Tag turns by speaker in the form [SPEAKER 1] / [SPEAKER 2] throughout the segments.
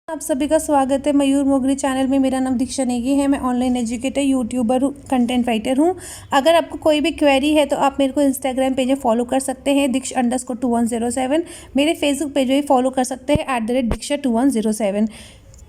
[SPEAKER 1] आप सभी का स्वागत है मयूर मोगरी चैनल में। मेरा नाम दीक्षा नेगी है। मैं ऑनलाइन एजुकेटर, यूट्यूबर हूँ, कंटेंट राइटर हूँ। अगर आपको कोई भी क्वेरी है तो आप मेरे को इंस्टाग्राम पेज में फॉलो कर सकते हैं diksh_2107। मेरे फेसबुक पेज में भी फॉलो कर सकते हैं @diksh2107।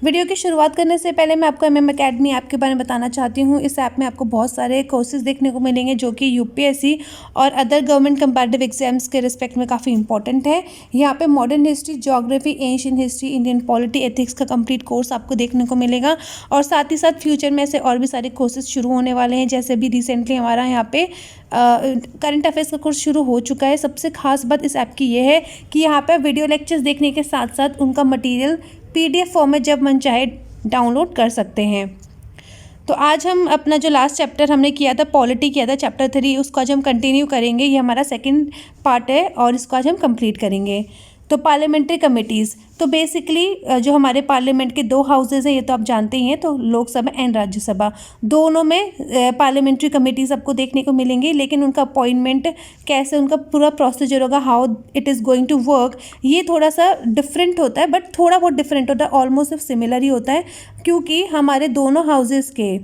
[SPEAKER 1] वीडियो की शुरुआत करने से पहले मैं आपको MM अकेडमी ऐप के बारे में बताना चाहती हूँ। इस ऐप में आपको बहुत सारे कोर्सेज देखने को मिलेंगे जो कि UPSC और अदर गवर्नमेंट कंपैरेटिव एग्जाम्स के रिस्पेक्ट में काफ़ी इंपॉर्टेंट है। यहाँ पे modern history, geography, ancient history, Indian polity, ethics का कंप्लीट कोर्स आपको देखने को मिलेगा। और साथ ही साथ फ्यूचर में ऐसे और भी सारे कोर्सेज शुरू होने वाले हैं। जैसे अभी रिसेंटली हमारा यहाँ पे करंट अफेयर्स का कोर्स शुरू हो चुका है। सबसे खास बात इस ऐप की ये है कि यहाँ पे वीडियो लेक्चर्स देखने के साथ साथ उनका मटेरियल PDF फॉर्म में जब मन चाहे डाउनलोड कर सकते हैं। तो आज हम अपना जो लास्ट चैप्टर हमने किया था, पॉलिटी किया था, चैप्टर 3, उसको आज हम कंटिन्यू करेंगे। ये हमारा सेकंड पार्ट है और इसको आज हम कंप्लीट करेंगे। तो पार्लियामेंट्री कमिटीज़, तो बेसिकली जो हमारे पार्लियामेंट के 2 हाउसेज हैं, ये तो आप जानते ही हैं, तो लोकसभा एंड राज्यसभा दोनों में पार्लियामेंट्री कमिटीज़ आपको देखने को मिलेंगी। लेकिन उनका अपॉइंटमेंट कैसे, उनका पूरा प्रोसीजर होगा, how it is going to work, ये थोड़ा सा डिफरेंट होता है। बट थोड़ा बहुत डिफरेंट होता है, ऑलमोस्ट सिमिलर ही होता है, क्योंकि हमारे दोनों हाउसेज़ के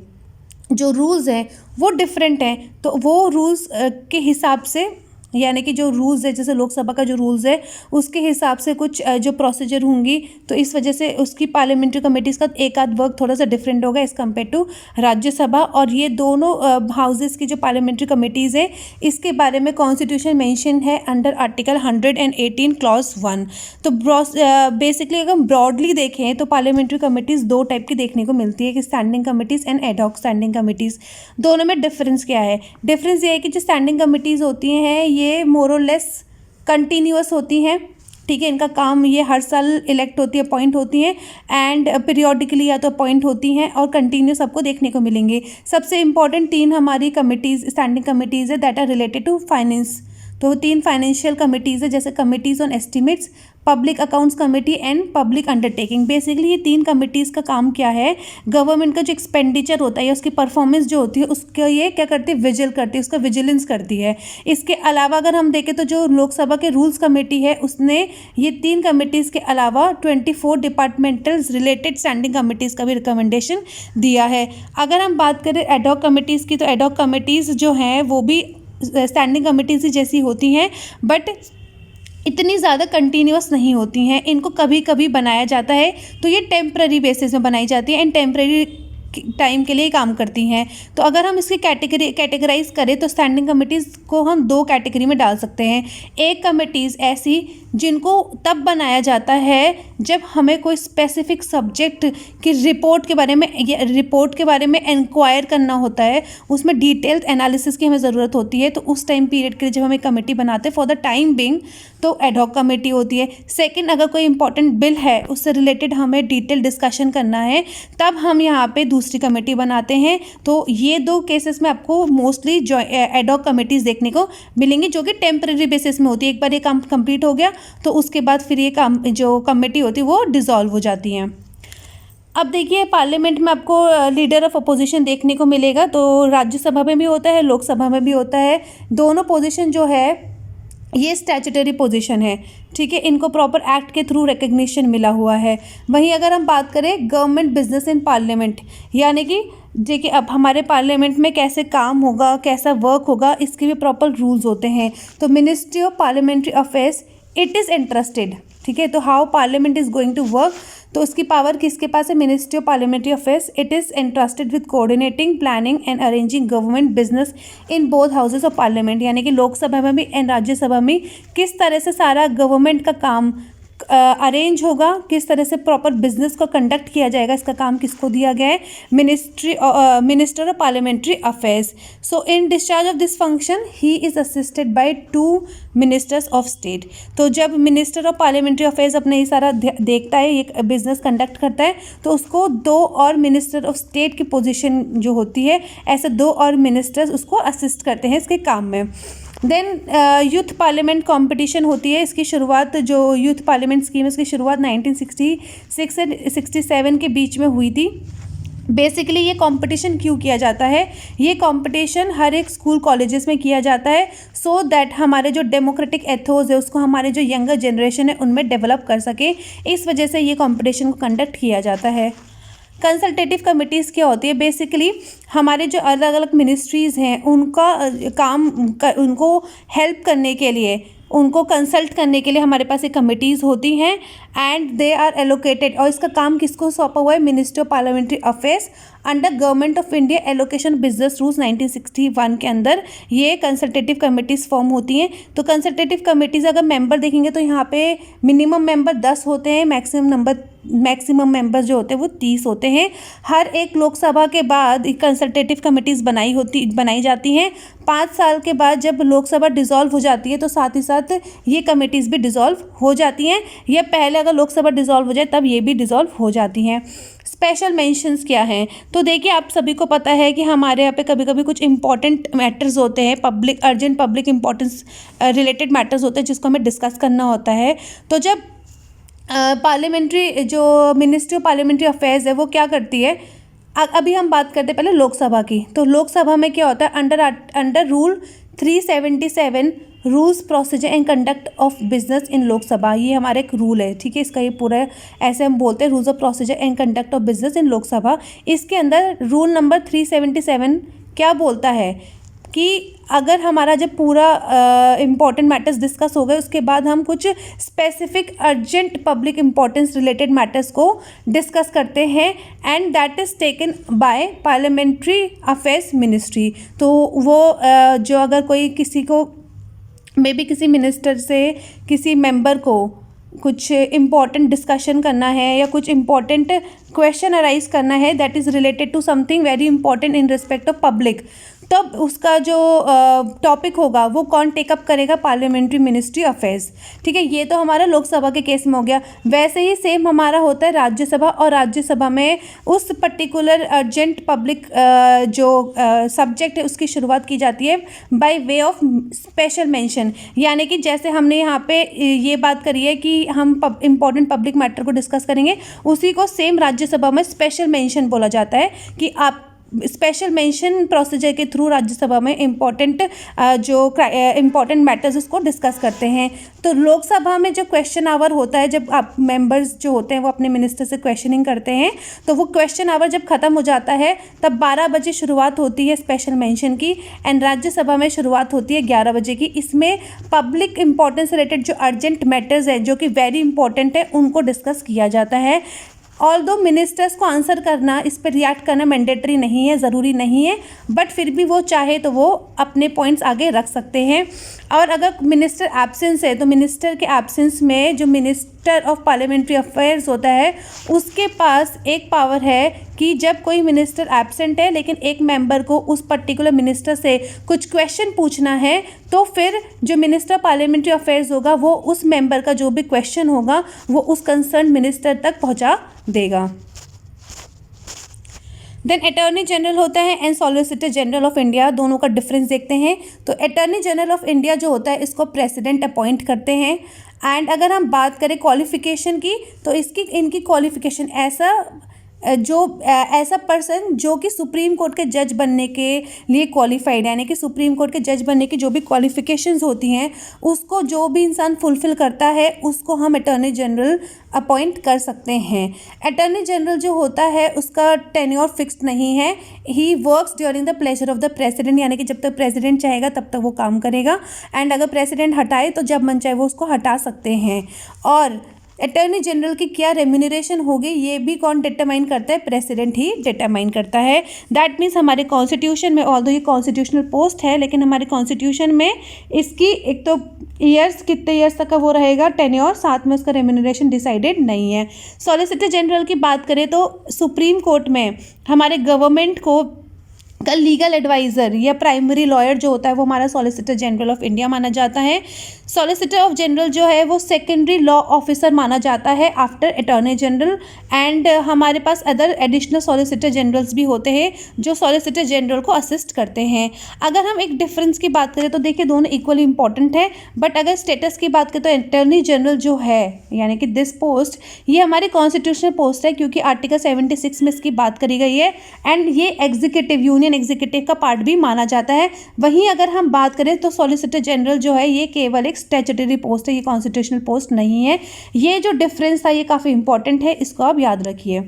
[SPEAKER 1] जो रूल्स हैं वो डिफरेंट हैं। तो वो रूल्स के हिसाब से, यानी कि जो रूल्स है, जैसे लोकसभा का जो रूल्स है उसके हिसाब से कुछ जो प्रोसीजर होंगी, तो इस वजह से उसकी पार्लियामेंट्री कमेटीज़ का एक आध वर्क थोड़ा सा डिफरेंट होगा एज़ कम्पेयर टू राज्यसभा। और ये दोनों हाउसेस की जो पार्लियामेंट्री कमेटीज़ है, इसके बारे में कॉन्स्टिट्यूशन मेंशन है अंडर आर्टिकल 118 क्लॉज 1। तो बेसिकली अगर हम ब्रॉडली देखें तो पार्लियामेंट्री कमेटीज़ 2 टाइप की देखने को मिलती है, कि standing committees and ad hoc standing committees. दोनों में डिफरेंस क्या है? डिफरेंस ये है कि जो स्टैंडिंग कमेटीज़ होती हैं ये मोर और लेस कंटिन्यूअस होती हैं, ठीक है। इनका काम ये हर साल इलेक्ट होती है, अपॉइंट होती हैं, एंड पीरियोडिकली या तो अपॉइंट होती हैं और कंटिन्यूस आपको देखने को मिलेंगे। सबसे इंपॉर्टेंट 3 हमारी कमिटीज़, स्टैंडिंग कमिटीज़ है that are related to finance. तो 3 फाइनेंशियल कमिटीज़ है, जैसे committees on estimates, public accounts committee and public undertaking. Basically ये 3 कमिटीज़ का काम क्या है, गवर्नमेंट का जो एक्सपेंडिचर होता है या उसकी परफॉर्मेंस जो होती है उसका ये क्या करती है, विजिल करती है, उसका विजिलेंस करती है। इसके अलावा अगर हम देखें तो जो लोकसभा के रूल्स कमेटी है उसने ये 3 कमिटीज़ के अलावा 24 डिपार्टमेंटल रिलेटेड स्टैंडिंग कमिटीज़ का भी रिकमेंडेशन दिया है। अगर हम बात करें एडहॉक कमिटीज़ की, तो एडहॉक कमिटीज़ जो हैं वो भी स्टैंडिंग कमिटीज़ जैसी होती हैं, बट इतनी ज़्यादा कंटिन्यूस नहीं होती हैं। इनको कभी कभी बनाया जाता है, तो ये टेम्पररी बेसिस में बनाई जाती है एंड टेम्पररी टाइम के लिए काम करती हैं। तो अगर हम इसकी कैटेगराइज करें तो स्टैंडिंग कमिटीज़ को हम 2 कैटेगरी में डाल सकते हैं। एक कमिटीज़ ऐसी जिनको तब बनाया जाता है जब हमें कोई स्पेसिफिक सब्जेक्ट की रिपोर्ट के बारे में इंक्वायर करना होता है, उसमें डिटेल्ड एनालिसिस की हमें ज़रूरत होती है। तो उस टाइम पीरियड के लिए जब हम एक कमेटी बनाते हैं फॉर द टाइम बिंग, तो एडहॉक कमेटी होती है। सेकंड, अगर कोई इंपॉर्टेंट बिल है उससे रिलेटेड हमें डिटेल डिस्कशन करना है, तब हम यहाँ पे दूसरी कमेटी बनाते हैं। तो ये 2 केसेस में आपको मोस्टली एडहॉक कमेटीज़ देखने को मिलेंगी, जो कि टेम्पररी बेसिस में होती है। एक बार ये काम कंप्लीट हो गया तो उसके बाद फिर ये काम जो कमेटी होती है वो डिसॉल्व हो जाती हैं। अब देखिए, पार्लियामेंट में आपको लीडर ऑफ अपोजिशन देखने को मिलेगा, तो राज्यसभा में भी होता है, लोकसभा में भी होता है। दोनों पोजीशन जो है ये स्टैट्यूटरी पोजीशन है, ठीक है। इनको प्रॉपर एक्ट के थ्रू रिकग्निशन मिला हुआ है। वहीं अगर हम बात करें गवर्नमेंट बिजनेस इन पार्लियामेंट, यानी कि देखिए अब हमारे पार्लियामेंट में कैसे काम होगा, कैसा वर्क होगा, इसके भी प्रॉपर रूल्स होते हैं। तो ministry of parliamentary affairs it is interested, ठीक है। तो how parliament is going to work, तो उसकी पावर किसके पास है, ministry of parliamentary affairs. It is interested with coordinating, planning and arranging government business in both houses of parliament, यानी कि लोकसभा में भी एंड राज्यसभा में किस तरह से सारा गवर्नमेंट का काम अरेंज होगा, किस तरह से प्रॉपर बिजनेस को कंडक्ट किया जाएगा, इसका काम किसको दिया गया है, minister of parliamentary affairs. So in discharge of this function he is assisted by 2 ministers of state. तो जब मिनिस्टर ऑफ पार्लियामेंट्री अफेयर्स अपने ये सारा देखता है, ये बिजनेस कंडक्ट करता है, तो उसको 2 और मिनिस्टर ऑफ स्टेट की पोजीशन जो होती है, ऐसे 2 और मिनिस्टर्स उसको असिस्ट करते हैं इसके काम में। देन यूथ पार्लियामेंट कंपटीशन होती है। इसकी शुरुआत, जो यूथ पार्लियामेंट स्कीम है, इसकी शुरुआत 1966 से 67 के बीच में हुई थी। बेसिकली ये कंपटीशन क्यों किया जाता है? ये कंपटीशन हर एक स्कूल कॉलेजेस में किया जाता है सो दैट हमारे जो डेमोक्रेटिक एथोस है उसको हमारे जो यंगर जनरेशन है उनमें डेवलप कर सके। इस वजह से ये कंपटीशन को कंडक्ट किया जाता है। कंसल्टेटिव कमिटीज़ क्या होती है? बेसिकली हमारे जो अलग अलग मिनिस्ट्रीज़ हैं उनका उनको हेल्प करने के लिए, उनको कंसल्ट करने के लिए हमारे पास एक कमिटीज़ होती हैं एंड दे आर एलोकेटेड। और इसका काम किसको सौंपा हुआ है? Ministry of parliamentary affairs under government of India allocation business rules 1961 के अंदर ये कंसल्टेटिव कमिटीज़ फॉर्म होती हैं। तो कंसल्टेटिव कमिटीज़ अगर मेंबर देखेंगे तो यहाँ पे मिनिमम मेंबर 10 होते हैं, मैक्सिमम मेंबर जो होते हैं वो 30 होते हैं। हर एक लोकसभा के बाद कंसल्टेटिव कमिटीज़ बनाई जाती हैं। 5 साल के बाद जब लोकसभा डिसॉल्व हो जाती है तो साथ ही साथ ये कमिटीज़ भी डिसॉल्व हो जाती हैं, या पहले अगर लोकसभा डिसॉल्व हो जाए तब ये भी डिसॉल्व हो जाती हैं। स्पेशल मेंशंस क्या हैं? तो देखिए आप सभी को पता है कि हमारे यहाँ पे कभी कभी कुछ इंपॉर्टेंट मैटर्स होते हैं, urgent public importance related matters होते हैं जिसको हमें डिस्कस करना होता है। तो जब पार्लियामेंट्री जो मिनिस्ट्री ऑफ पार्लियामेंट्री अफेयर्स है वो क्या करती है? अभी हम बात करते हैं पहले लोकसभा की। तो लोकसभा में क्या होता है? Under rule 377 rules procedure and conduct of business in Lok Sabha, ये हमारा एक रूल है, ठीक है। इसका ये पूरा ऐसे हम बोलते हैं rules of procedure and conduct of business in Lok Sabha. इसके अंदर रूल नंबर 377 क्या बोलता है कि अगर हमारा जब पूरा इम्पॉर्टेंट मैटर्स डिस्कस हो गए उसके बाद हम कुछ specific urgent public importance related matters को डिस्कस करते हैं and that is taken by parliamentary affairs ministry. तो वो जो अगर कोई किसी को मे बी किसी मिनिस्टर से किसी मेंबर को कुछ इम्पॉर्टेंट डिस्कशन करना है या कुछ इम्पॉर्टेंट क्वेश्चन अराइज करना है that is related to something very important in respect of public, तब उसका जो टॉपिक होगा वो कौन टेकअप करेगा? पार्लियामेंट्री मिनिस्ट्री अफेयर्स, ठीक है। ये तो हमारा लोकसभा के केस में हो गया। वैसे ही सेम हमारा होता है राज्यसभा, और राज्यसभा में उस पर्टिकुलर अर्जेंट पब्लिक जो सब्जेक्ट है उसकी शुरुआत की जाती है by way of special mention. यानी कि जैसे हमने यहाँ पे ये बात करी है कि हम इम्पॉर्टेंट पब्लिक मैटर को डिस्कस करेंगे, उसी को सेम राज्यसभा में स्पेशल मेंशन बोला जाता है कि आप स्पेशल मेंशन प्रोसीजर के थ्रू राज्यसभा में इम्पॉर्टेंट इम्पॉर्टेंट मैटर्स उसको डिस्कस करते हैं। तो लोकसभा में जो क्वेश्चन आवर होता है, जब आप मेंबर्स जो होते हैं वो अपने मिनिस्टर से क्वेश्चनिंग करते हैं, तो वो क्वेश्चन आवर जब ख़त्म हो जाता है तब 12 बजे शुरुआत होती है स्पेशल मेंशन की, एंड राज्यसभा में शुरुआत होती है 11 बजे की। इसमें पब्लिक इंपॉर्टेंस रिलेटेड जो अर्जेंट मैटर्स है जो कि वेरी इंपॉर्टेंट है उनको डिस्कस किया जाता है। ऑल्दो मिनिस्टर्स को आंसर करना, इस पर रिएक्ट करना मैंडेटरी नहीं है, ज़रूरी नहीं है, बट फिर भी वो चाहे तो वो अपने पॉइंट्स आगे रख सकते हैं। और अगर मिनिस्टर एब्सेंस है तो मिनिस्टर के एब्सेंस में जो मिनिस्टर ऑफ पार्लियामेंट्री अफेयर्स होता है उसके पास एक पावर है कि जब कोई मिनिस्टर एब्सेंट है लेकिन एक मेंबर को उस पर्टिकुलर मिनिस्टर से कुछ क्वेश्चन पूछना है, तो फिर जो मिनिस्टर पार्लियामेंट्री अफेयर्स होगा वो उस मेंबर का जो भी क्वेश्चन होगा वो उस कंसर्न मिनिस्टर तक पहुंचा देगा। देन अटॉर्नी जनरल होता है and solicitor general of India, दोनों का डिफरेंस देखते हैं। तो अटॉर्नी जनरल ऑफ इंडिया जो होता है इसको प्रेसिडेंट अपॉइंट करते हैं। एंड अगर हम बात करें क्वालिफिकेशन की तो इनकी क्वालिफिकेशन ऐसा पर्सन जो कि सुप्रीम कोर्ट के जज बनने के लिए क्वालिफाइड है, यानी कि सुप्रीम कोर्ट के जज बनने की जो भी क्वालिफिकेशंस होती हैं उसको जो भी इंसान फुलफिल करता है उसको हम अटॉर्नी जनरल अपॉइंट कर सकते हैं। अटॉर्नी जनरल जो होता है उसका टेन्योर फिक्स्ड नहीं है, he works during the pleasure of the president, यानी कि जब तक प्रेसिडेंट चाहेगा तब तक वो काम करेगा, एंड अगर प्रेसिडेंट हटाए तो जब मन चाहे वो उसको हटा सकते हैं। और अटॉर्नी जनरल की क्या रेम्यूनरेशन होगी ये भी कौन डिटरमाइन करता है? प्रेसिडेंट ही डिटरमाइन करता है। दैट मीन्स हमारे कॉन्स्टिट्यूशन में, ऑल्दो ये कॉन्स्टिट्यूशनल पोस्ट है, लेकिन हमारे कॉन्स्टिट्यूशन में इसकी एक तो ईयर्स, कितने ईयर्स तक का वो रहेगा टेन्योर, साथ में उसका रेम्यूनरेशन डिसाइडेड नहीं है। सॉलिसिटर जनरल की बात करें तो सुप्रीम कोर्ट में हमारे गवर्नमेंट को का लीगल एडवाइज़र या प्राइमरी लॉयर जो होता है वो हमारा सॉलिसिटर जनरल ऑफ इंडिया माना जाता है। सॉलिसिटर ऑफ जनरल जो है वो सेकेंडरी लॉ ऑफिसर माना जाता है आफ्टर अटॉर्नी जनरल। एंड हमारे पास अदर एडिशनल सॉलिसिटर जनरल्स भी होते हैं जो सॉलिसिटर जनरल को असिस्ट करते हैं। अगर हम एक डिफरेंस की बात करें तो देखिए दोनों इक्वली इंपॉर्टेंट है, बट अगर स्टेटस की बात करें तो अटॉर्नी जनरल जो है यानी कि दिस पोस्ट ये हमारी कॉन्स्टिट्यूशनल पोस्ट है क्योंकि आर्टिकल 76 में इसकी बात करी गई है एंड ये एग्जीक्यूटिव यूनियन एग्जीक्यूटिव का पार्ट भी माना जाता है। वहीं अगर हम बात करें तो सॉलिसिटर जनरल जो है ये केवल एक स्टैट्यूटरी पोस्ट है, ये कॉन्स्टिट्यूशनल पोस्ट नहीं है। ये जो डिफरेंस था ये काफ़ी इंपॉर्टेंट है, इसको आप याद रखिए।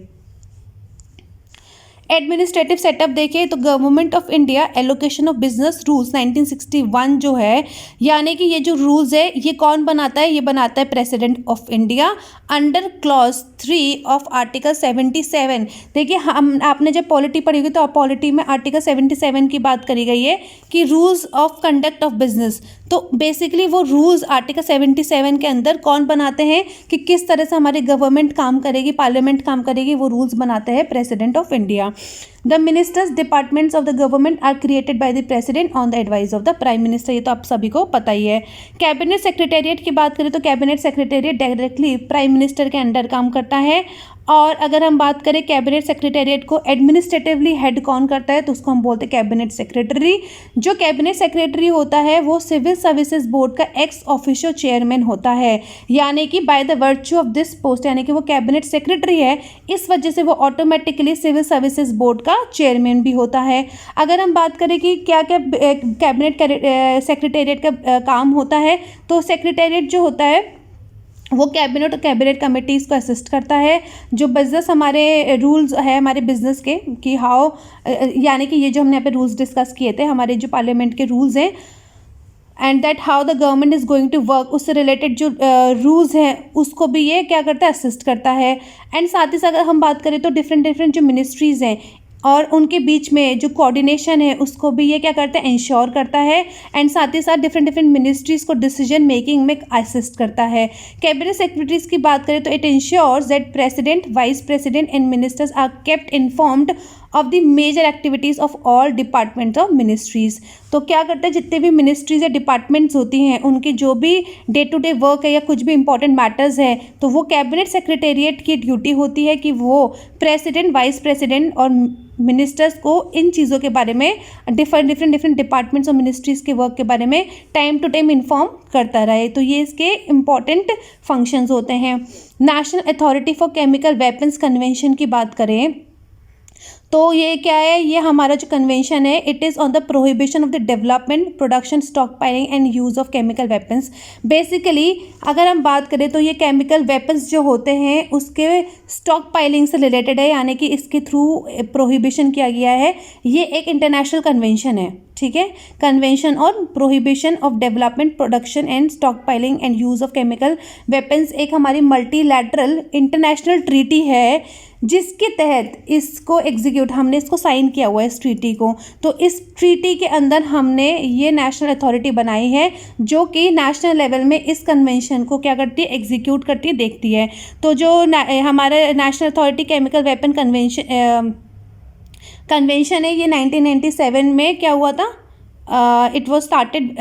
[SPEAKER 1] एडमिनिस्ट्रेटिव सेटअप देखें तो government of India allocation of business rules 1961 जो है यानी कि ये जो रूल्स है ये कौन बनाता है, ये बनाता है president of India under clause 3 of article 77। देखिए हम आपने जब पॉलिटी पढ़ी होगी तो पॉलिटी में आर्टिकल 77 की बात करी गई है कि rules of conduct of business. तो बेसिकली वो रूल्स आर्टिकल 77 के अंदर कौन बनाते हैं कि किस तरह से हमारी गवर्नमेंट काम करेगी, पार्लियामेंट काम करेगी, वो रूल्स बनाते हैं president of India. The ministers departments of the government are created by the president on the advice of the prime minister, ये तो आप सभी को पता ही है। कैबिनेट सेक्रेटेरिएट की बात करें तो cabinet secretariat directly prime minister के अंडर काम करता है। और अगर हम बात करें कैबिनेट सेक्रेटेरिएट को एडमिनिस्ट्रेटिवली हेड कौन करता है तो उसको हम बोलते हैं कैबिनेट सेक्रेटरी। जो कैबिनेट सेक्रेटरी होता है वो सिविल सर्विसेज बोर्ड का एक्स ऑफिशियो चेयरमैन होता है, यानी कि by the virtue of this post यानी कि वो कैबिनेट सेक्रेटरी है, इस वजह से वो ऑटोमेटिकली सिविल सर्विसेज बोर्ड का चेयरमैन भी होता है। अगर हम बात करें कि क्या क्या कैबिनेट सेक्रेटेरिएट का काम होता है तो सेक्रेटेरिएट जो होता है वो कैबिनेट और कैबिनेट कमेटीज़ को असिस्ट करता है। जो बिजनेस हमारे रूल्स है हमारे बिजनेस के कि हाउ यानी कि ये जो हमने यहाँ पे रूल्स डिस्कस किए थे हमारे जो पार्लियामेंट के रूल्स हैं and that how the government is going to work, उससे रिलेटेड जो रूल्स हैं उसको भी ये क्या करता है, असिस्ट करता है। एंड साथ ही साथ अगर हम बात करें तो डिफरेंट जो मिनिस्ट्रीज़ हैं और उनके बीच में जो कोऑर्डिनेशन है उसको भी ये क्या करता है, इंश्योर करता है। एंड साथ ही साथ डिफरेंट मिनिस्ट्रीज़ को डिसीजन मेकिंग में असिस्ट करता है। कैबिनेट सेक्रेटरीज की बात करें तो it ensures that president, vice president and ministers are kept informed of the major activities of all departments of ministries. तो क्या करते हैं, जितने भी मिनिस्ट्रीज़ या डिपार्टमेंट्स होती हैं उनकी जो भी डे टू डे वर्क है या कुछ भी इंपॉर्टेंट मैटर्स है तो वो कैबिनेट सेक्रेटेरिएट की ड्यूटी होती है कि वो प्रेसिडेंट, वाइस प्रेसिडेंट और मिनिस्टर्स को इन चीज़ों के बारे में डिफरेंट डिपार्टमेंट्स और मिनिस्ट्रीज़ के वर्क के बारे में टाइम टू टाइम इन्फॉर्म करता रहे। तो ये इसके इम्पॉर्टेंट फंक्शंस होते हैं। National authority for chemical weapons convention की बात करें तो ये क्या है, ये हमारा जो कन्वेंशन है it is on the prohibition of the development, production, stock piling and use of chemical weapons. Basically अगर हम बात करें तो ये केमिकल वेपन्स जो होते हैं उसके स्टॉक पाइलिंग से रिलेटेड है, यानी कि इसके थ्रू प्रोहिबिशन किया गया है। ये एक इंटरनेशनल कन्वेंशन है, ठीक है। Convention on prohibition of development, production and stock piling and use of chemical weapons एक हमारी मल्टीलैटरल इंटरनेशनल ट्रीटी है जिसके तहत इसको हमने इसको साइन किया हुआ है इस ट्रीटी को। तो इस ट्रीटी के अंदर हमने ये नेशनल अथॉरिटी बनाई है जो कि नेशनल लेवल में इस कन्वेंशन को क्या करती है, एग्जीक्यूट करती है, देखती है। तो जो हमारा national authority chemical weapon convention है ये 1997 में क्या हुआ था, it was started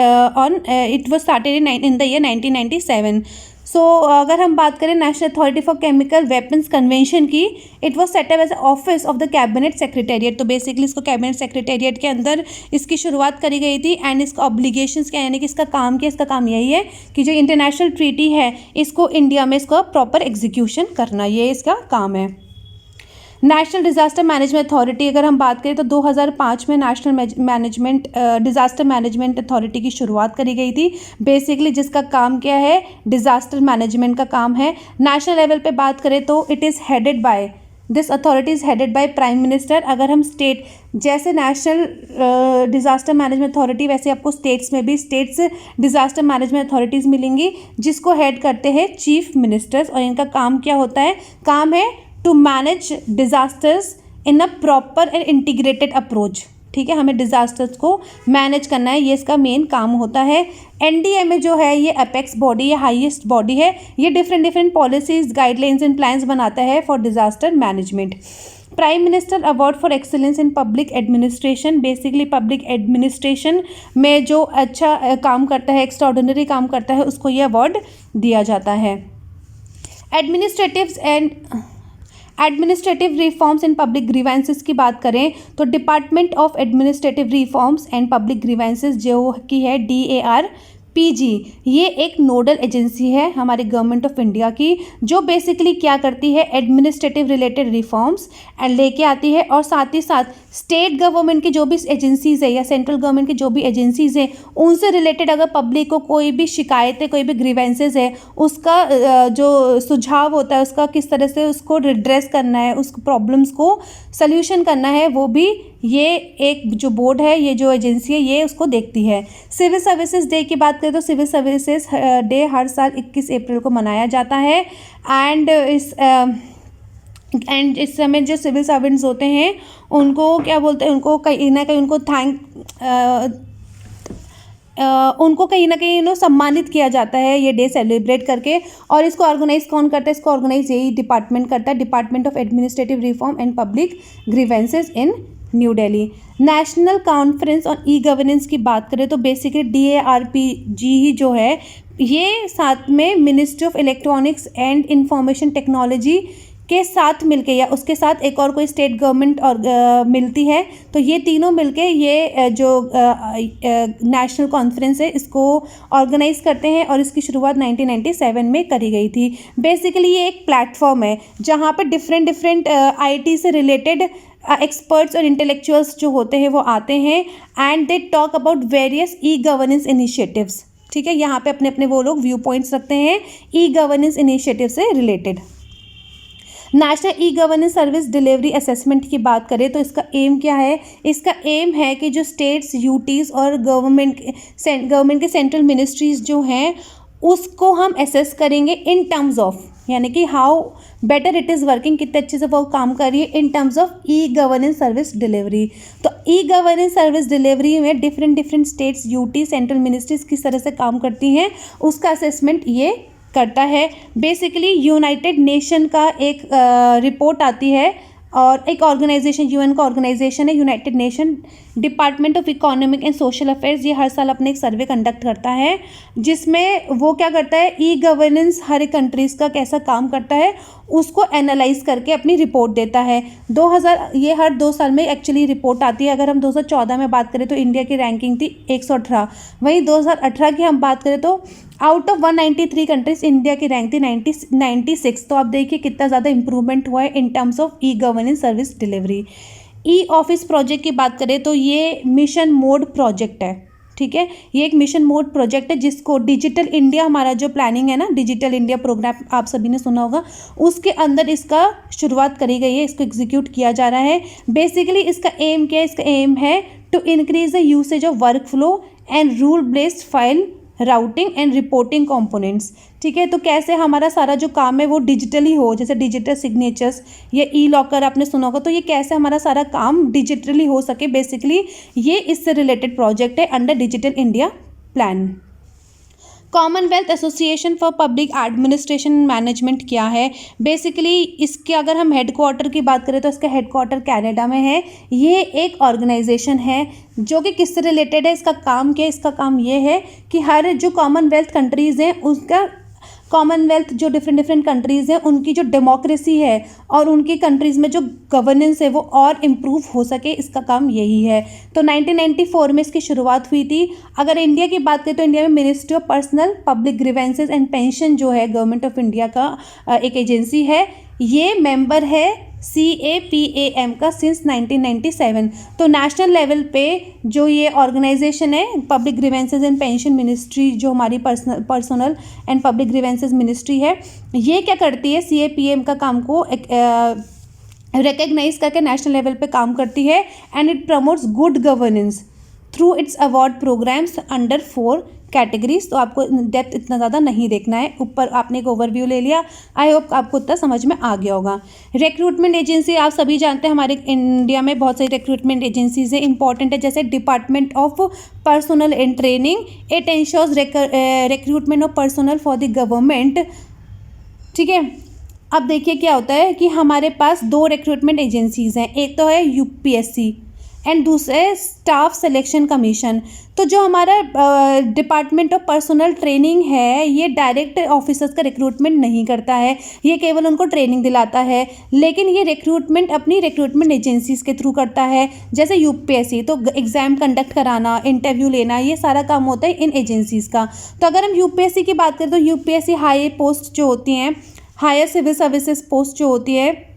[SPEAKER 1] in the year 1997। So अगर हम बात करें national authority for chemical weapons convention की, it was set up as office of the cabinet secretariat. तो बेसिकली इसको कैबिनेट सेक्रेटेरिएट के अंदर इसकी शुरुआत करी गई थी। एंड इसका ऑब्लिगेशंस क्या, यानी कि इसका काम क्या, इसका काम यही है कि जो इंटरनेशनल ट्रीटी है इसको इंडिया में इसका प्रॉपर एग्जीक्यूशन करना, ये इसका काम है। नेशनल डिज़ास्टर मैनेजमेंट अथॉरिटी अगर हम बात करें तो 2005 में नेशनल डिज़ास्टर मैनेजमेंट अथॉरिटी की शुरुआत करी गई थी। बेसिकली जिसका काम क्या है, डिज़ास्टर मैनेजमेंट का काम है। नेशनल लेवल पे बात करें तो it is headed by, this authority is headed by prime minister. अगर हम स्टेट जैसे नेशनल डिज़ास्टर मैनेजमेंट अथॉरिटी वैसे आपको स्टेट्स में भी स्टेट्स डिज़ास्टर मैनेजमेंट अथॉरिटीज़ मिलेंगी जिसको हेड करते हैं चीफ मिनिस्टर्स। और इनका काम क्या होता है, काम है to manage disasters in a proper and integrated approach, ठीक है, हमें डिज़ास्टर्स को मैनेज करना है, ये इसका मेन काम होता है। एनडीएमए जो है ये अपेक्स बॉडी, ये हाईएस्ट बॉडी है, ये different policies, guidelines and plans बनाता है for disaster management. Prime minister award for excellence in public administration, basically public administration में जो अच्छा काम करता है, एक्स्ट्राऑर्डिनरी काम करता है, उसको ये अवार्ड दिया जाता है। Administrative reforms and public grievances की बात करें तो department of administrative reforms and public grievances जो की है DARPG, ये एक नोडल एजेंसी है हमारे गवर्नमेंट ऑफ इंडिया की, जो बेसिकली क्या करती है, एडमिनिस्ट्रेटिव रिलेटेड रिफॉर्म्स एंड लेके आती है, और साथ ही साथ स्टेट गवर्नमेंट की जो भी एजेंसीज़ है या सेंट्रल गवर्नमेंट की जो भी एजेंसीज़ हैं उनसे रिलेटेड अगर पब्लिक को कोई भी शिकायतें, कोई भी ग्रीवेंसेस है, उसका जो सुझाव होता है, उसका किस तरह से उसको रिड्रेस करना है, उस प्रॉब्लम्स को सल्यूशन करना है, वो भी ये एक जो बोर्ड है, ये जो एजेंसी है, ये उसको देखती है। सिविल सर्विसेज डे की बात करें तो सिविल सर्विसेज डे हर साल 21 अप्रैल को मनाया जाता है। एंड इस समय जो सिविल सर्वेंट्स होते हैं उनको क्या बोलते हैं, उनको कहीं ना कहीं उनको कहीं ना कहीं सम्मानित किया जाता है ये डे सेलिब्रेट करके। और इसको ऑर्गेनाइज कौन करता है, इसको ऑर्गेनाइज यही डिपार्टमेंट करता है, department of administrative reform and public grievances in new Delhi. National conference on e governance की बात करें तो बेसिकली DARPG ही जो है, ये साथ में ministry of electronics and information technology के साथ मिलके या उसके साथ एक और कोई स्टेट गवर्नमेंट और मिलती है, तो ये तीनों मिलके ये जो नेशनल कॉन्फ्रेंस है इसको ऑर्गेनाइज करते हैं, और इसकी शुरुआत 1997 में करी गई थी। बेसिकली ये एक प्लेटफॉर्म है जहाँ पे डिफरेंट IT से रिलेटेड एक्सपर्ट्स और इंटेलेक्चुअल्स जो होते हैं वो आते हैं, and they talk about various e governance initiatives. ठीक है, यहाँ पे अपने अपने वो लोग व्यू पॉइंट्स रखते हैं ई गवर्नेंस इनिशिएटिव से related. National e governance service delivery assessment की बात करें तो इसका एम क्या है, इसका एम है कि जो स्टेट्स, यूटीज़ और गवर्नमेंट के सेंट्रल मिनिस्ट्रीज जो हैं उसको हम असेस करेंगे इन टर्म्स ऑफ, यानी कि how better it is working, कितने अच्छे से वो काम कर रही है in terms of e governance service delivery. तो ई गवर्नेंस सर्विस डिलीवरी में different states, UT, central ministries किस तरह से काम करती हैं उसका असेसमेंट ये करता है। बेसिकली यूनाइटेड नेशन का एक रिपोर्ट आती है, और एक ऑर्गेनाइजेशन, UN का ऑर्गेनाइजेशन है United nation, department of economic and social affairs, ये हर साल अपने एक सर्वे कंडक्ट करता है जिसमें वो क्या करता है, ई गवर्नेंस हर एक कंट्रीज़ का कैसा काम करता है उसको एनालाइज करके अपनी रिपोर्ट देता है। 2000 ये हर 2 साल में एक्चुअली रिपोर्ट आती है। अगर हम 2014 में बात करें तो इंडिया की रैंकिंग थी 118, वहीं 2018 की हम बात करें तो आउट ऑफ 193 कंट्रीज इंडिया की रैंक थी 96। तो आप देखिए कितना ज़्यादा इंप्रूवमेंट हुआ है in terms of e governance service delivery. E office project की बात करें तो ये मिशन मोड प्रोजेक्ट है। ठीक है, ये एक मिशन मोड प्रोजेक्ट है जिसको डिजिटल इंडिया, हमारा जो प्लानिंग है ना, डिजिटल इंडिया प्रोग्राम आप सभी ने सुना होगा, उसके अंदर इसका शुरुआत करी गई है, इसको एग्जीक्यूट किया जा रहा है। बेसिकली इसका एम क्या है, इसका एम है to increase the usage of work flow and rule based file routing and reporting components. ठीक है, तो कैसे हमारा सारा जो काम है वो डिजिटली हो, जैसे डिजिटल सिग्नेचर्स या ई लॉकर आपने सुना होगा, तो ये कैसे हमारा सारा काम डिजिटली हो सके, बेसिकली ये इससे रिलेटेड प्रोजेक्ट है under digital India plan. Commonwealth association for public administration management क्या है, बेसिकली इसके अगर हम हेडक्वार्टर की बात करें तो इसका हेडक्वार्टर कनाडा में है। ये एक ऑर्गेनाइजेशन है जो कि किससे रिलेटेड है, इसका काम क्या है, इसका काम ये है कि हर जो कॉमनवेल्थ कंट्रीज़ हैं उसका, कॉमनवेल्थ जो डिफरेंट कंट्रीज़ हैं उनकी जो डेमोक्रेसी है और उनकी कंट्रीज़ में जो गवर्नेंस है वो और इम्प्रूव हो सके, इसका काम यही है। तो 1994 में इसकी शुरुआत हुई थी। अगर इंडिया की बात करें तो इंडिया में ministry of personnel public grievances and pension जो है गवर्नमेंट ऑफ इंडिया का एक एजेंसी है, ये मेंबर है CAPAM का सिंस 1997। तो नेशनल लेवल पे जो ये ऑर्गेनाइजेशन है public grievances and pension ministry, जो हमारी personal and public grievances ministry है, ये क्या करती है, CAPAM का काम को रिकग्नाइज करके नेशनल लेवल पे काम करती है, and it promotes good governance through its award programs under 4 categories, तो आपको डेप्थ इतना ज़्यादा नहीं देखना है। ऊपर आपने एक ओवरव्यू ले लिया, आई होप आपको इतना समझ में आ गया होगा। रिक्रूटमेंट एजेंसी आप सभी जानते हैं, हमारे इंडिया में बहुत सारी रिक्रूटमेंट एजेंसीज है, इंपॉर्टेंट है, जैसे department of personnel and training, it ensures recruitment of personnel for the government. ठीक है, अब देखिए क्या होता है कि हमारे पास दो रिक्रूटमेंट एजेंसीज हैं, एक तो है यूपीएससी एंड दूसरा है स्टाफ सिलेक्शन कमीशन। तो जो हमारा डिपार्टमेंट ऑफ पर्सनल ट्रेनिंग है, ये डायरेक्ट ऑफिसर्स का रिक्रूटमेंट नहीं करता है, ये केवल उनको ट्रेनिंग दिलाता है, लेकिन ये रिक्रूटमेंट अपनी रिक्रूटमेंट एजेंसीज के थ्रू करता है। जैसे यूपीएससी तो एग्ज़ाम कंडक्ट कराना, इंटरव्यू लेना, ये सारा काम होता है इन एजेंसीज़ का। तो अगर हम यूपीएससी की बात करें तो यूपीएससी हाई पोस्ट जो होती हैं, हायर सिविल सर्विसेज पोस्ट जो होती है,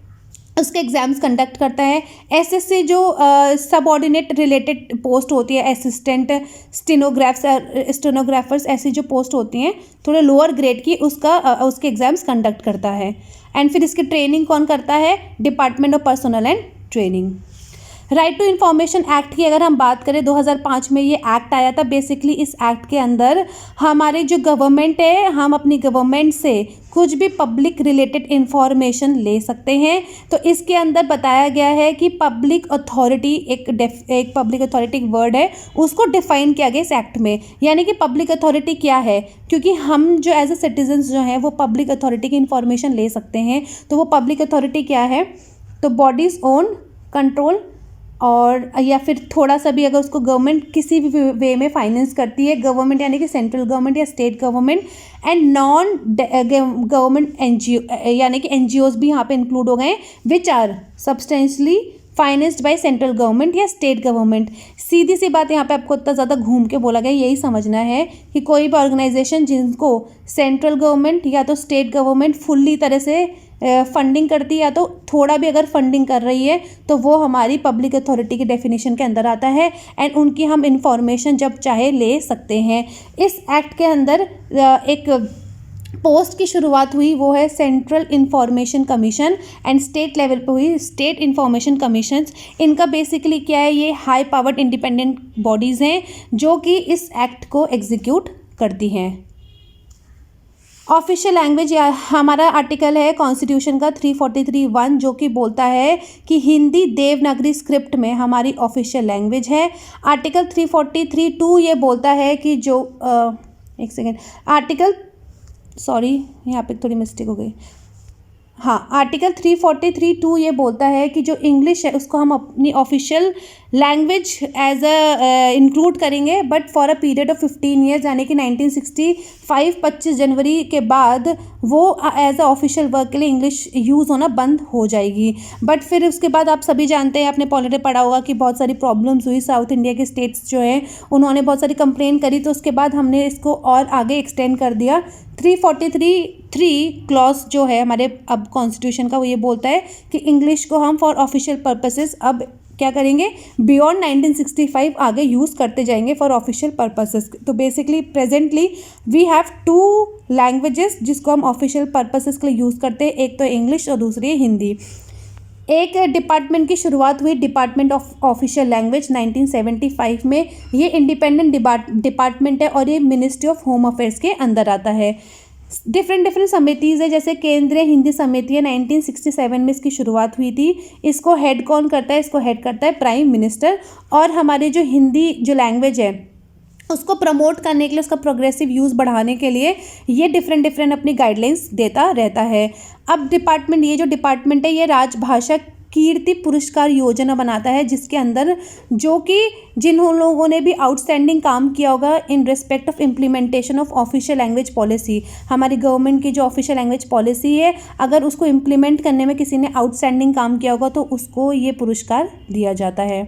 [SPEAKER 1] उसके एग्ज़ाम्स कंडक्ट करता है। एसएससी जो सबऑर्डिनेट रिलेटेड पोस्ट होती है, असिस्टेंट स्टेनोग्राफर्स, ऐसी जो पोस्ट होती हैं थोड़े लोअर ग्रेड की, उसके एग्ज़ाम्स कंडक्ट करता है। एंड फिर इसकी ट्रेनिंग कौन करता है? Department of personnel and training. Right to information act की अगर हम बात करें, 2005 में ये एक्ट आया था। बेसिकली इस एक्ट के अंदर हमारे जो गवर्नमेंट है, हम अपनी गवर्नमेंट से कुछ भी पब्लिक रिलेटेड इंफॉर्मेशन ले सकते हैं। तो इसके अंदर बताया गया है कि पब्लिक अथॉरिटी एक पब्लिक अथॉरिटी वर्ड है, उसको डिफाइन किया गया इस एक्ट में। यानी कि पब्लिक अथॉरिटी क्या है, क्योंकि हम जो एज ए सिटीजन्स जो हैं वो पब्लिक अथॉरिटी की इंफॉर्मेशन ले सकते हैं। तो वो पब्लिक अथॉरिटी क्या है? तो बॉडीज़ ओन कंट्रोल, और या फिर थोड़ा सा भी अगर उसको गवर्नमेंट किसी भी वे में फाइनेंस करती है, गवर्नमेंट यानी कि सेंट्रल गवर्नमेंट या state government, and non government NGO यानी कि एनजीओज भी यहाँ पे इंक्लूड हो गए, which are substantially financed by central government या स्टेट गवर्नमेंट। सीधी सी बात, यहाँ पे आपको इतना ज़्यादा घूम के बोला गया, यही समझना है कि कोई भी ऑर्गेनाइजेशन जिनको सेंट्रल गवर्नमेंट या तो स्टेट गवर्नमेंट फुल्ली तरह से फंडिंग करती है, या तो थोड़ा भी अगर फंडिंग कर रही है, तो वो हमारी पब्लिक अथॉरिटी की डेफिनेशन के अंदर आता है। एंड उनकी हम इंफॉर्मेशन जब चाहे ले सकते हैं। इस एक्ट के अंदर एक पोस्ट की शुरुआत हुई, वो है central information commission, and state level पे हुई स्टेट इंफॉर्मेशन कमीशन। इनका बेसिकली क्या है, ये हाई पावर्ड इंडिपेंडेंट बॉडीज़ हैं जो कि इस एक्ट को एग्जीक्यूट करती हैं। ऑफिशियल लैंग्वेज हमारा आर्टिकल है कॉन्स्टिट्यूशन का 343(1), जो कि बोलता है कि हिंदी देवनागरी स्क्रिप्ट में हमारी ऑफिशियल लैंग्वेज है। आर्टिकल 343(2) ये बोलता है कि जो एक सेकेंड, यहाँ पे थोड़ी मिस्टेक हो गई। हाँ, आर्टिकल 343(2) ये बोलता है कि जो इंग्लिश है उसको हम अपनी ऑफिशियल लैंग्वेज एज इंक्लूड करेंगे, but for a period of 15 years, यानी कि 1965 25 जनवरी के बाद वो एज अ ऑफिशियल वर्क के लिए इंग्लिश यूज़ होना बंद हो जाएगी। बट फिर उसके बाद आप सभी जानते हैं, आपने पॉलिटी पढ़ा होगा कि बहुत सारी प्रॉब्लम्स हुई, साउथ इंडिया के स्टेट्स जो हैं उन्होंने बहुत सारी कंप्लेन करी, तो उसके बाद हमने इसको और आगे एक्सटेंड कर दिया। 343(3) क्लॉज जो है हमारे अब कॉन्स्टिट्यूशन का, वो ये बोलता है कि इंग्लिश को हम फॉर ऑफिशियल पर्पसेस अब क्या करेंगे, बियॉन्ड 1965 आगे यूज़ करते जाएंगे फॉर ऑफिशियल पर्पसेस। तो basically presently we have 2 languages जिसको हम ऑफिशियल पर्पसेस के लिए यूज़ करते हैं, एक तो इंग्लिश और दूसरी है हिंदी। एक डिपार्टमेंट की शुरुआत हुई, डिपार्टमेंट ऑफ ऑफिशियल लैंग्वेज 1975 में। ये इंडिपेंडेंट डिपार्टमेंट है और ये मिनिस्ट्री ऑफ होम अफेयर्स के अंदर आता है। डिफरेंट समितिज़ है, जैसे केंद्रीय हिंदी समिति है, 1967 में इसकी शुरुआत हुई थी। इसको हेड कौन करता है? इसको हेड करता है प्राइम मिनिस्टर। और हमारे जो हिंदी जो लैंग्वेज है उसको प्रमोट करने के लिए, उसका प्रोग्रेसिव यूज़ बढ़ाने के लिए ये डिफरेंट अपनी गाइडलाइंस देता रहता है। अब डिपार्टमेंट, ये जो डिपार्टमेंट है ये राजभाषा कीर्ति पुरस्कार योजना बनाता है, जिसके अंदर जो कि जिन लोगों ने भी आउटस्टैंडिंग काम किया होगा इन respect of implementation of official language policy, हमारी गवर्नमेंट की जो ऑफिशियल लैंग्वेज पॉलिसी है, अगर उसको इम्प्लीमेंट करने में किसी ने आउटस्टैंडिंग काम किया होगा तो उसको ये पुरस्कार दिया जाता है।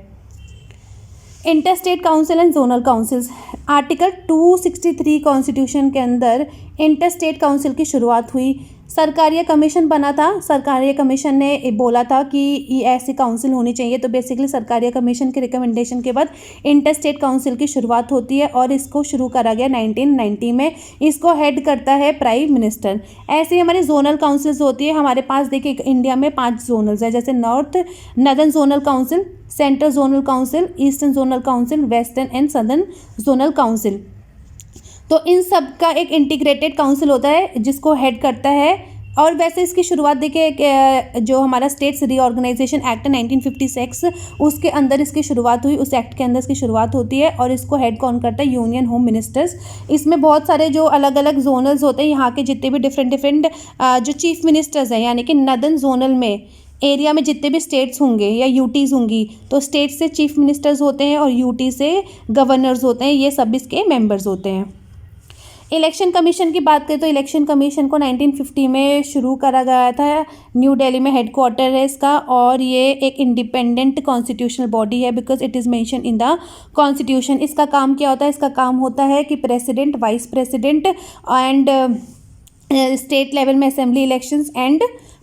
[SPEAKER 1] Inter state council and zonal councils, article 263 constitution के अंदर इंटर स्टेट काउंसिल की शुरुआत हुई। सरकारिया कमीशन बना था, सरकारिया कमीशन ने बोला था कि ऐसी काउंसिल होनी चाहिए, तो बेसिकली सरकारिया कमीशन के रिकमेंडेशन के बाद इंटर स्टेट काउंसिल की शुरुआत होती है और इसको शुरू करा गया 1990 में। इसको हेड करता है प्राइम मिनिस्टर। ऐसे ही हमारी जोनल काउंसिल्स होती है, हमारे पास देखिए इंडिया में 5 जोनल्स है, जैसे northern zonal council, central zonal council, eastern zonal council, western and southern zonal council. तो इन सब का एक इंटीग्रेटेड काउंसिल होता है जिसको हेड करता है। और वैसे इसकी शुरुआत देखिए जो हमारा स्टेट्स रीऑर्गेनाइजेशन एक्ट 1956 उसके अंदर इसकी शुरुआत हुई, उस एक्ट के अंदर इसकी शुरुआत होती है। और इसको हेड कौन करता है? Union home ministers. इसमें बहुत सारे जो अलग अलग जोनल्स होते हैं, यहाँ के जितने भी डिफरेंट जो चीफ मिनिस्टर्स हैं, यानी कि नदर्न जोनल में एरिया में जितने भी स्टेट्स होंगे या यूटीज़ होंगी, तो स्टेट से चीफ मिनिस्टर्स होते हैं और यूटी से गवर्नर्स होते हैं, ये सब इसके मेंबर्स होते हैं। इलेक्शन कमीशन की बात करें तो इलेक्शन कमीशन को 1950 में शुरू करा गया था। न्यू दिल्ली में हेडक्वार्टर है इसका, और ये एक इंडिपेंडेंट कॉन्स्टिट्यूशनल बॉडी है because it is mention in the constitution. इसका काम क्या होता है? इसका काम होता है कि president, vice president and state level में असेंबली इलेक्शंस एंड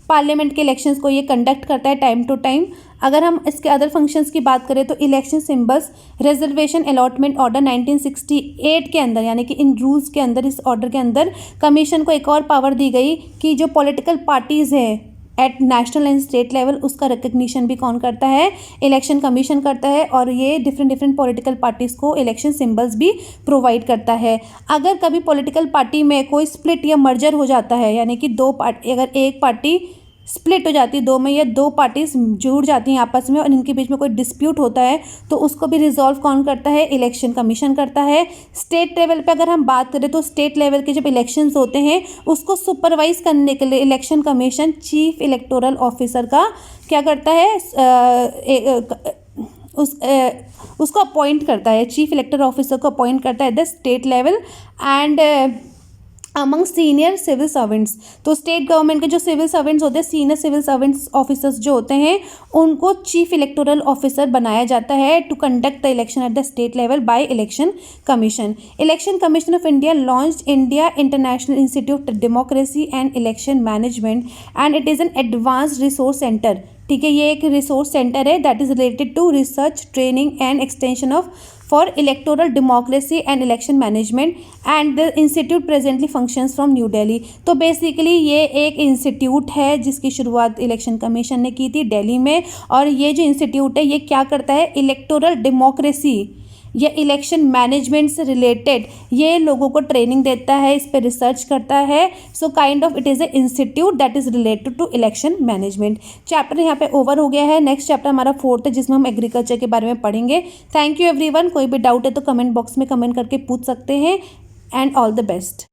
[SPEAKER 1] पार्लियामेंट के इलेक्शंस को ये कंडक्ट करता है टाइम टू टाइम। अगर हम इसके अदर फंक्शंस की बात करें तो election symbols reservation allotment order 1968 के अंदर, यानी कि इन रूल्स के अंदर, इस ऑर्डर के अंदर कमीशन को एक और पावर दी गई कि जो पॉलिटिकल पार्टीज़ है at national and state level, उसका रिकग्निशन भी कौन करता है? इलेक्शन कमीशन करता है। और ये डिफरेंट पॉलिटिकल पार्टीज़ को इलेक्शन सिंबल्स भी प्रोवाइड करता है। अगर कभी पॉलिटिकल पार्टी में कोई स्प्लिट या मर्जर हो जाता है, यानी कि दो पार्टी, अगर एक पार्टी स्प्लिट हो जाती है दो में, या दो पार्टीज जुड़ जाती हैं आपस में और इनके बीच में कोई डिस्प्यूट होता है, तो उसको भी रिजॉल्व कौन करता है? इलेक्शन कमीशन करता है। स्टेट लेवल पे अगर हम बात करें तो स्टेट लेवल के जब इलेक्शंस होते हैं उसको सुपरवाइज करने के लिए election commission chief electoral officer का क्या करता है? उसको अपॉइंट करता है, चीफ इलेक्टोरल ऑफिसर को अपॉइंट करता है the state level and among senior civil servants. तो स्टेट गवर्नमेंट के जो सिविल सर्वेंट्स होते हैं, सीनियर सिविल सर्वेंट्स ऑफिसर्स जो होते हैं, उनको चीफ इलेक्टोरल ऑफिसर बनाया जाता है to conduct the election at the state level by election commission. Election commission of India launched India international institute democracy and election management and it is an advanced resource centre. ठीक है, ये एक resource centre है that is related to research, training and extension of for electoral democracy and election management and the institute presently functions from new Delhi. तो बेसिकली ये एक institute है जिसकी शुरुआत इलेक्शन कमीशन ने की थी दिल्ली में। और ये जो इंस्टीट्यूट है ये क्या करता है? इलेक्टोरल डेमोक्रेसी या इलेक्शन मैनेजमेंट से रिलेटेड ये लोगों को ट्रेनिंग देता है, इस पर रिसर्च करता है। So kind of it is a institute that is related to election management. Chapter यहाँ पे ओवर हो गया है। नेक्स्ट चैप्टर हमारा 4th है जिसमें हम एग्रीकल्चर के बारे में पढ़ेंगे। Thank you everyone. कोई भी डाउट है तो कमेंट बॉक्स में कमेंट करके पूछ सकते हैं एंड ऑल द बेस्ट।